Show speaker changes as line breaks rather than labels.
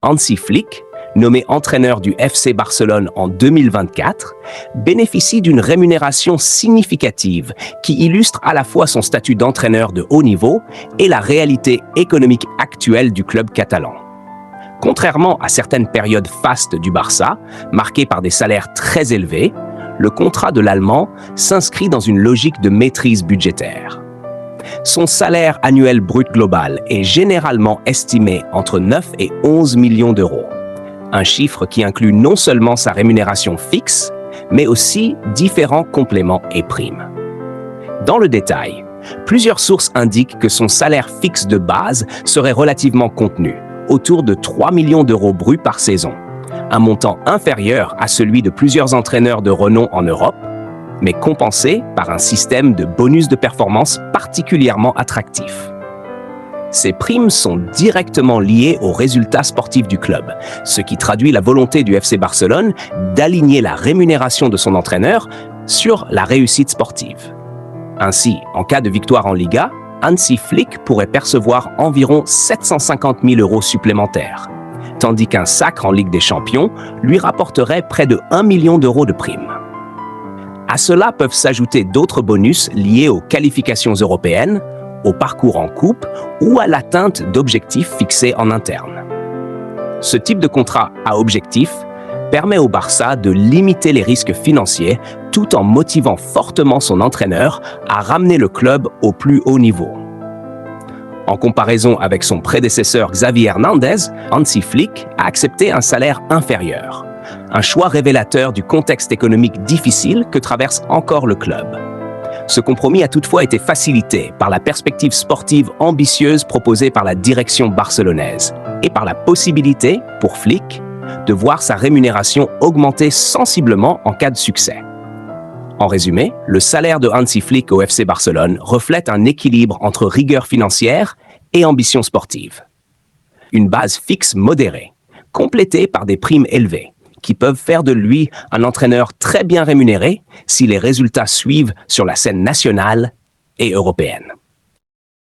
Hansi Flick, nommé entraîneur du FC Barcelone en 2024, bénéficie d'une rémunération significative qui illustre à la fois son statut d'entraîneur de haut niveau et la réalité économique actuelle du club catalan. Contrairement à certaines périodes fastes du Barça, marquées par des salaires très élevés, le contrat de l'Allemand s'inscrit dans une logique de maîtrise budgétaire. Son salaire annuel brut global est généralement estimé entre 9 et 11 millions d'euros. Un chiffre qui inclut non seulement sa rémunération fixe, mais aussi différents compléments et primes. Dans le détail, plusieurs sources indiquent que son salaire fixe de base serait relativement contenu, autour de 3 millions d'euros bruts par saison, un montant inférieur à celui de plusieurs entraîneurs de renom en Europe, mais compensé par un système de bonus de performance particulièrement attractif. Ces primes sont directement liées aux résultats sportifs du club, ce qui traduit la volonté du FC Barcelone d'aligner la rémunération de son entraîneur sur la réussite sportive. Ainsi, en cas de victoire en Liga, Hansi Flick pourrait percevoir environ 750 000 euros supplémentaires, tandis qu'un sacre en Ligue des Champions lui rapporterait près de 1 million d'euros de primes. À cela peuvent s'ajouter d'autres bonus liés aux qualifications européennes, au parcours en coupe ou à l'atteinte d'objectifs fixés en interne. Ce type de contrat à objectif permet au Barça de limiter les risques financiers tout en motivant fortement son entraîneur à ramener le club au plus haut niveau. En comparaison avec son prédécesseur Xavi Hernandez, Hansi Flick a accepté un salaire inférieur, un choix révélateur du contexte économique difficile que traverse encore le club. Ce compromis a toutefois été facilité par la perspective sportive ambitieuse proposée par la direction barcelonaise et par la possibilité, pour Flick, de voir sa rémunération augmenter sensiblement en cas de succès. En résumé, le salaire de Hansi Flick au FC Barcelone reflète un équilibre entre rigueur financière et ambition sportive. Une base fixe modérée, complétée par des primes élevées, qui peuvent faire de lui un entraîneur très bien rémunéré si les résultats suivent sur la scène nationale et européenne.